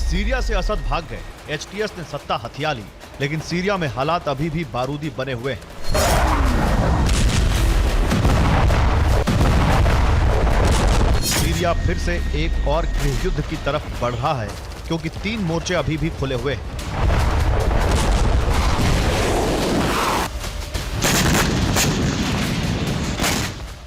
सीरिया से असद भाग गए, HTS ने सत्ता हथिया ली, लेकिन सीरिया में हालात अभी भी बारूदी बने हुए हैं। सीरिया फिर से एक और गृह युद्ध की तरफ बढ़ रहा है, क्योंकि 3 मोर्चे अभी भी खुले हुए हैं।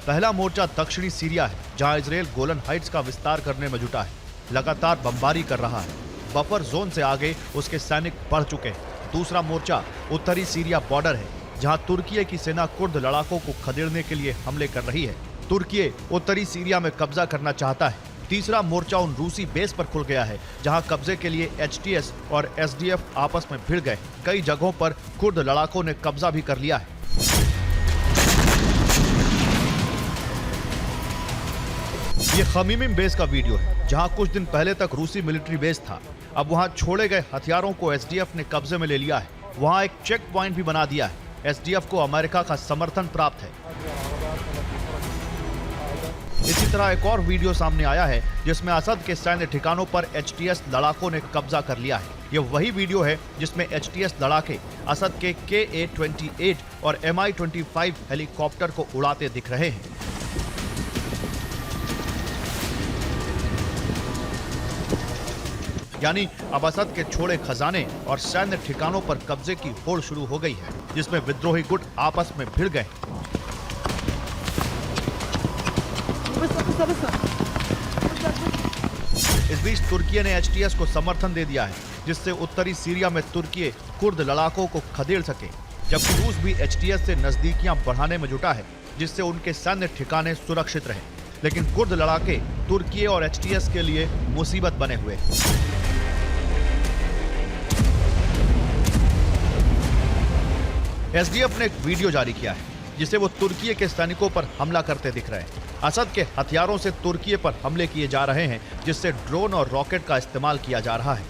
पहला मोर्चा दक्षिणी सीरिया है, जहां इजरायल गोलन हाइट्स का विस्तार करने में जुटा है, लगातार बमबारी कर रहा है। बफर जोन से आगे उसके सैनिक बढ़ चुके हैं। दूसरा मोर्चा उत्तरी सीरिया बॉर्डर है, जहां तुर्की की सेना कुर्द लड़ाकों को खदेड़ने के लिए हमले कर रही है। तुर्की उत्तरी सीरिया में कब्जा करना चाहता है। तीसरा मोर्चा उन रूसी बेस पर खुल गया है जहां कब्जे के लिए HTS और SDF आपस में भिड़ गए। कई जगहों पर कुर्द लड़ाकों ने कब्जा भी कर लिया है। ये खमीमिम बेस का वीडियो है जहां कुछ दिन पहले तक रूसी मिलिट्री बेस था। अब वहां छोड़े गए हथियारों को SDF ने कब्जे में ले लिया है। वहां एक चेक पॉइंट भी बना दिया है। SDF को अमेरिका का समर्थन प्राप्त है। इसी तरह एक और वीडियो सामने आया है जिसमें असद के सैन्य ठिकानों पर HTS लड़ाकों ने कब्जा कर लिया है। यह वही वीडियो है जिसमें HTS लड़ाके असद के KA-28 और Mi-25 हेलीकॉप्टर को उड़ाते दिख रहे हैं। यानी अब असद के छोड़े खजाने और सैन्य ठिकानों पर कब्जे की होड़ शुरू हो गई है, जिसमें विद्रोही गुट आपस में भिड़ गए। इस बीच तुर्की ने HTS को समर्थन दे दिया है, जिससे उत्तरी सीरिया में तुर्की कुर्द लड़ाकों को खदेड़ सके, जबकि रूस भी HTS से नजदीकियां बढ़ाने में जुटा है, जिससे उनके सैन्य ठिकाने सुरक्षित रहे। लेकिन कुर्द लड़ाके तुर्की और HTS के लिए मुसीबत बने हुए हैं। SDF ने एक वीडियो जारी किया है जिसे वो तुर्की के सैनिकों पर हमला करते दिख रहे हैं। असद के हथियारों से तुर्की पर हमले किए जा रहे हैं, जिससे ड्रोन और रॉकेट का इस्तेमाल किया जा रहा है।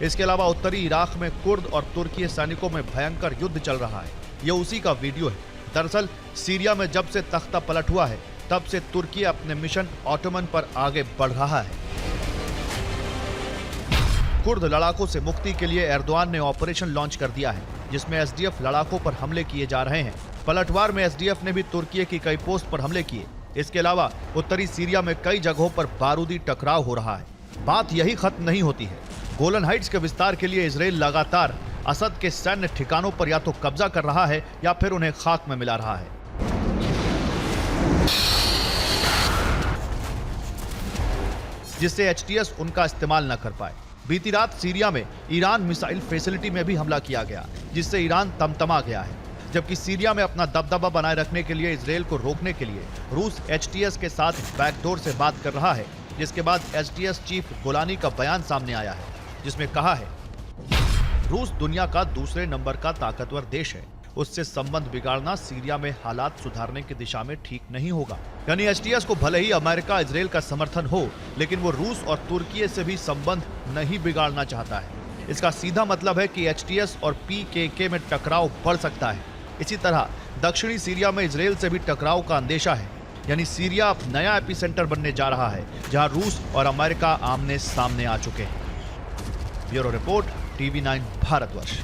इसके अलावा उत्तरी इराक में कुर्द और तुर्की सैनिकों में भयंकर युद्ध चल रहा है। यह उसी का वीडियो है। दरअसल सीरिया में जब से तख्ता पलट हुआ है, तब से तुर्की अपने मिशन ऑटोमन पर आगे बढ़ रहा है। कुर्द लड़ाकों से मुक्ति के लिए एर्दोआन ने ऑपरेशन लॉन्च कर दिया है, जिसमें SDF लड़ाकों पर हमले किए जा रहे हैं। पलटवार में SDF ने भी तुर्की की कई पोस्ट पर हमले किए। इसके अलावा उत्तरी सीरिया में कई जगहों पर बारूदी टकराव हो रहा है। बात यही खत्म नहीं होती है। गोलन हाइट्स के विस्तार के लिए इजराइल लगातार असद के सैन्य ठिकानों पर या तो कब्जा कर रहा है या फिर उन्हें खाक में मिला रहा है। जिससे HTS उनका इस्तेमाल न कर पाए। बीती रात सीरिया में ईरान मिसाइल फैसिलिटी में भी हमला किया गया, जिससे ईरान तमतमा गया है। जबकि सीरिया में अपना दबदबा बनाए रखने के लिए इजराइल को रोकने के लिए रूस HTS के साथ बैकडोर से बात कर रहा है, जिसके बाद HTS चीफ गोलानी का बयान सामने आया है, जिसमें कहा है रूस दुनिया का दूसरे नंबर का ताकतवर देश है, उससे संबंध बिगाड़ना सीरिया में हालात सुधारने की दिशा में ठीक नहीं होगा। यानी HTS को भले ही अमेरिका इजराइल का समर्थन हो, लेकिन वो रूस और तुर्की से भी संबंध नहीं बिगाड़ना चाहता है। इसका सीधा मतलब है कि HTS और PKK में टकराव बढ़ सकता है। इसी तरह दक्षिणी सीरिया में इजराइल से भी टकराव का अंदेशा है। यानी सीरिया अब नया एपिसेंटर बनने जा रहा है, जहां रूस और अमेरिका आमने सामने आ चुके हैं। Bureau report, TV9 Bharatvarsh.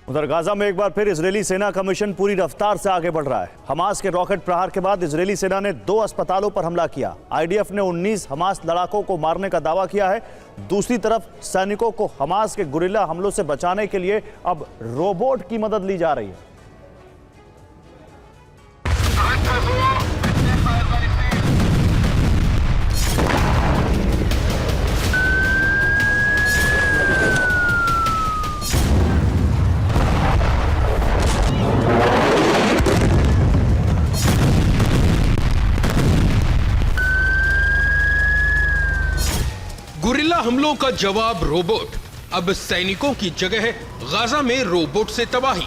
उधर गाजा में एक बार फिर इजरायली सेना का मिशन पूरी रफ्तार से आगे बढ़ रहा है। हमास के रॉकेट प्रहार के बाद इजरायली सेना ने 2 अस्पतालों पर हमला किया। IDF ने 19 हमास लड़ाकों को मारने का दावा किया है। दूसरी तरफ सैनिकों को हमास के गुरिल्ला हमलों से बचाने के लिए अब रोबोट की मदद ली जा रही है। गुरिल्ला हमलों का जवाब रोबोट। अब सैनिकों की जगह गाजा में रोबोट से तबाही।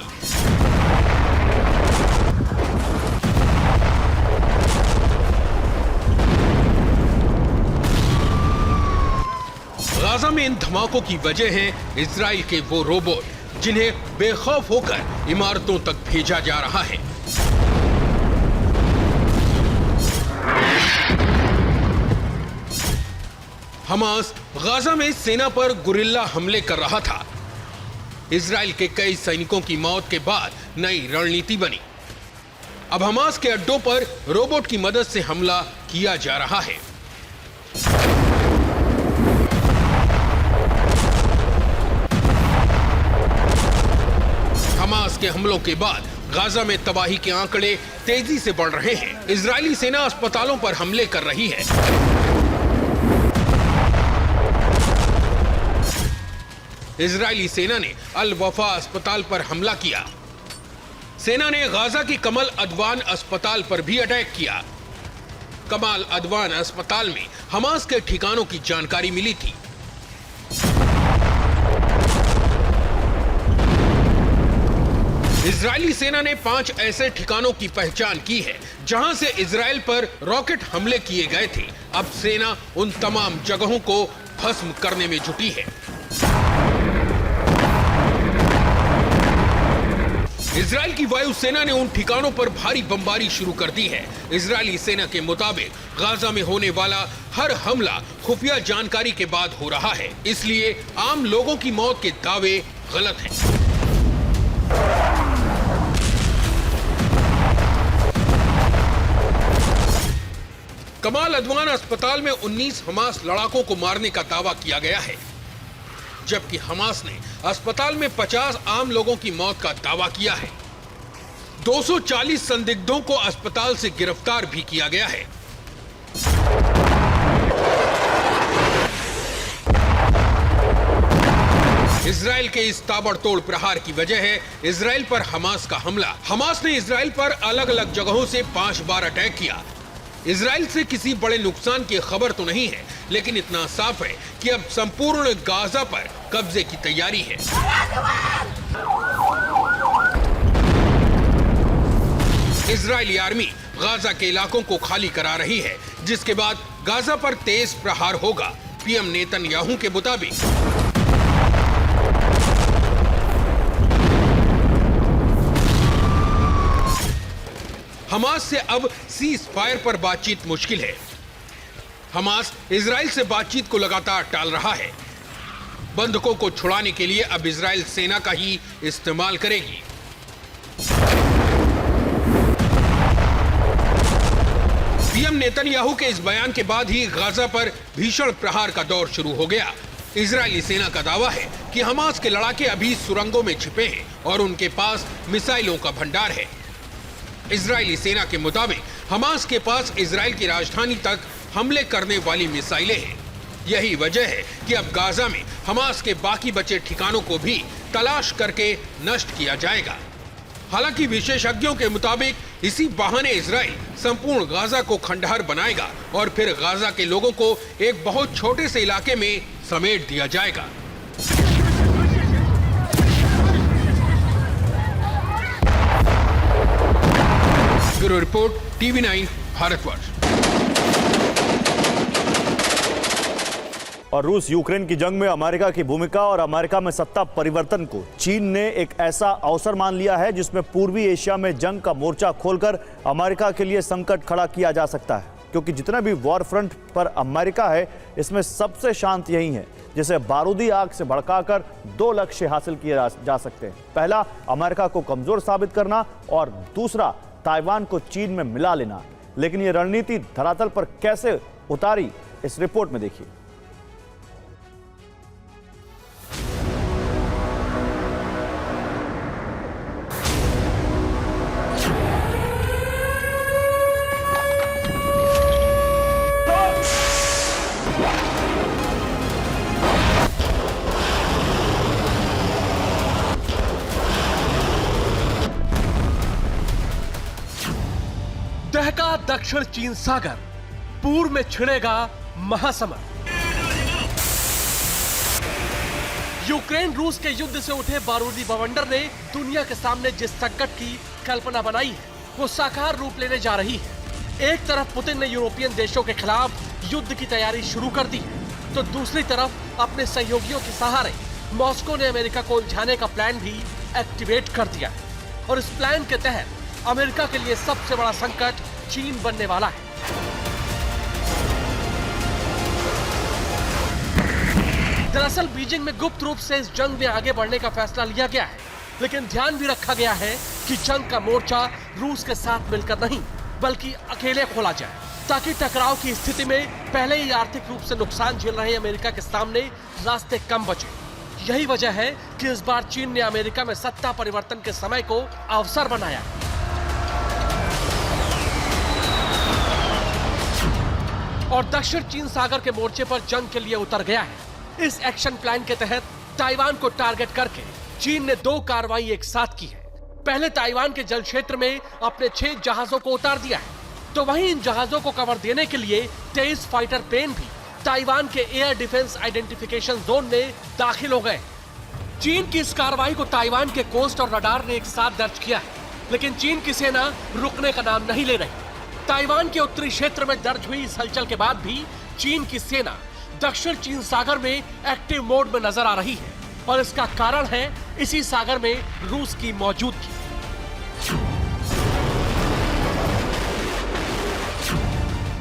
गाजा में इन धमाकों की वजह है इजराइल के वो रोबोट जिन्हें बेखौफ होकर इमारतों तक भेजा जा रहा है। हमास गाजा में सेना पर गुरिल्ला हमले कर रहा था। इजराइल के कई सैनिकों की मौत के बाद नई रणनीति बनी। अब हमास के अड्डों पर रोबोट की मदद से हमला किया जा रहा है। हमास के हमलों के बाद गाजा में तबाही के आंकड़े तेजी से बढ़ रहे हैं। इजरायली सेना अस्पतालों पर हमले कर रही है। इजरायली सेना ने अल वफा अस्पताल पर हमला किया। सेना ने गाजा की कमल अदवान अस्पताल पर भी अटैक किया। कमाल अदवान अस्पताल में हमास के ठिकानों की जानकारी मिली थी। इजरायली सेना ने 5 ऐसे ठिकानों की पहचान की है जहां से इजराइल पर रॉकेट हमले किए गए थे। अब सेना उन तमाम जगहों को भस्म करने में जुटी है। इजराइल की वायुसेना ने उन ठिकानों पर भारी बमबारी शुरू कर दी है। इजरायली सेना के मुताबिक गाजा में होने वाला हर हमला खुफिया जानकारी के बाद हो रहा है, इसलिए आम लोगों की मौत के दावे गलत हैं। कमाल अदवान अस्पताल में 19 हमास लड़ाकों को मारने का दावा किया गया है, जबकि हमास ने अस्पताल में 50 आम लोगों की मौत का दावा किया है। 240 संदिग्धों को अस्पताल से गिरफ्तार भी किया गया है। इजराइल के इस ताबड़तोड़ प्रहार की वजह है इजराइल पर हमास का हमला। हमास ने इजराइल पर अलग अलग जगहों से 5 बार अटैक किया। इजराइल से किसी बड़े नुकसान की खबर तो नहीं है, लेकिन इतना साफ है कि अब संपूर्ण गाजा पर कब्जे की तैयारी है। इजरायली आर्मी गाजा के इलाकों को खाली करा रही है, जिसके बाद गाजा पर तेज प्रहार होगा। पीएम नेतन्याहू के मुताबिक हमास से अब सीज फायर पर बातचीत मुश्किल है। हमास इजराइल से बातचीत को लगातार टाल रहा है। बंधकों को छुड़ाने के लिए अब इजराइल सेना का ही इस्तेमाल करेगी। पीएम नेतन्याहू के इस बयान के बाद ही गाजा पर भीषण प्रहार का दौर शुरू हो गया। इजरायली सेना का दावा है कि हमास के लड़ाके अभी सुरंगों में छिपे हैं और उनके पास मिसाइलों का भंडार है। इजरायली सेना के मुताबिक हमास के पास इजराइल की राजधानी तक हमले करने वाली मिसाइलें हैं। यही वजह है कि अब गाजा में हमास के बाकी बचे ठिकानों को भी तलाश करके नष्ट किया जाएगा। हालांकि विशेषज्ञों के मुताबिक इसी बहाने इजराइल संपूर्ण गाजा को खंडहर बनाएगा और फिर गाजा के लोगों को एक बहुत छोटे से इलाके में समेट दिया जाएगा। Bureau report, TV9 Bharatvarsh. और रूस यूक्रेन की जंग में अमेरिका की भूमिका और अमेरिका में सत्ता परिवर्तन को चीन ने एक ऐसा अवसर मान लिया है जिसमें पूर्वी एशिया में जंग का मोर्चा खोलकर अमेरिका के लिए संकट खड़ा किया जा सकता है। क्योंकि जितना भी वॉर फ्रंट पर अमेरिका है, इसमें सबसे शांत यही है जिसे बारूदी आग से भड़काकर 2 लक्ष्य हासिल किए जा सकते हैं। पहला, अमेरिका को कमजोर साबित करना और दूसरा, ताइवान को चीन में मिला लेना। लेकिन यह रणनीति धरातल पर कैसे उतारी, इस रिपोर्ट में देखिए। दहका दक्षिण चीन सागर, पूर्व में छिड़ेगा महासमर। यूक्रेन रूस के युद्ध से उठे बारूदी बवंडर ने दुनिया के सामने जिस संकट की कल्पना बनाई है, वो साकार रूप लेने जा रही है। एक तरफ पुतिन ने यूरोपियन देशों के खिलाफ युद्ध की तैयारी शुरू कर दी है, तो दूसरी तरफ अपने सहयोगियों के सहारे मॉस्को ने अमेरिका को उलझाने का प्लान भी एक्टिवेट कर दिया है। और इस प्लान के तहत अमेरिका के लिए सबसे बड़ा संकट चीन बनने वाला है। दरअसल बीजिंग में गुप्त रूप से इस जंग में आगे बढ़ने का फैसला लिया गया है, लेकिन ध्यान भी रखा गया है कि जंग का मोर्चा रूस के साथ मिलकर नहीं बल्कि अकेले खोला जाए, ताकि टकराव की स्थिति में पहले ही आर्थिक रूप से नुकसान झेल रहे अमेरिका के सामने रास्ते कम बचे। यही वजह है कि इस बार चीन ने अमेरिका में सत्ता परिवर्तन के समय को अवसर बनाया और दक्षिण चीन सागर के मोर्चे पर जंग के लिए उतर गया है। इस एक्शन प्लान के तहत ताइवान को टारगेट करके चीन ने 2 कार्रवाई एक साथ की है। पहले ताइवान के जल क्षेत्र में अपने 6 जहाजों को उतार दिया है, तो वहीं इन जहाजों को कवर देने के लिए 23 फाइटर प्लेन भी ताइवान के एयर डिफेंस आइडेंटिफिकेशन जोन में दाखिल हो गए। चीन की इस कार्रवाई को ताइवान के कोस्ट और रडार ने एक साथ दर्ज किया है, लेकिन चीन की सेना रुकने का नाम नहीं ले रही। ताइवान के उत्तरी क्षेत्र में दर्ज हुई इस हलचल के बाद भी चीन की सेना दक्षिण चीन सागर में एक्टिव मोड में नजर आ रही है, और इसका कारण है इसी सागर में रूस की मौजूदगी।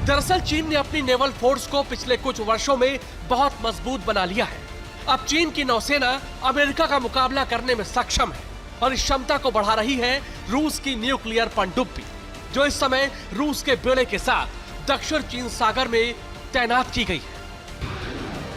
दरअसल चीन ने अपनी नेवल फोर्स को पिछले कुछ वर्षों में बहुत मजबूत बना लिया है। अब चीन की नौसेना अमेरिका का मुकाबला करने में सक्षम है, और इस क्षमता को बढ़ा रही है रूस की न्यूक्लियर पनडुब्बी, जो इस समय रूस के बेड़े के साथ दक्षिण चीन सागर में तैनात की गई है।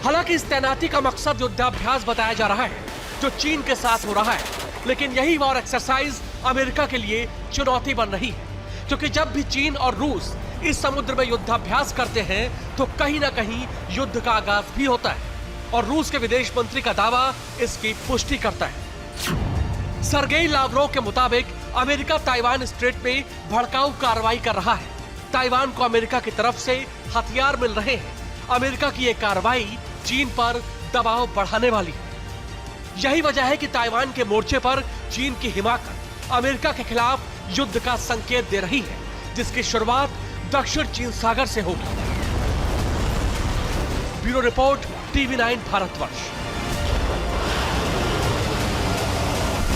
हालांकि इस तैनाती का मकसद युद्धाभ्यास बताया जा रहा है जो चीन के साथ हो रहा है, लेकिन यही वॉर एक्सरसाइज अमेरिका के लिए चुनौती बन रही है, क्योंकि जब भी चीन और रूस इस समुद्र में युद्धाभ्यास करते हैं तो कहीं ना कहीं युद्ध का आगाज भी होता है, और रूस के विदेश मंत्री का दावा इसकी पुष्टि करता है। सर्गेई लावरोव के मुताबिक अमेरिका ताइवान स्ट्रेट में भड़काऊ कार्रवाई कर रहा है। ताइवान को अमेरिका की तरफ से हथियार मिल रहे हैं। अमेरिका की यह कार्रवाई चीन पर दबाव बढ़ाने वाली है। यही वजह है कि ताइवान के मोर्चे पर चीन की हिमाकत अमेरिका के खिलाफ युद्ध का संकेत दे रही है, जिसकी शुरुआत दक्षिण चीन सागर से होगी। Bureau report, TV9 Bharatvarsh.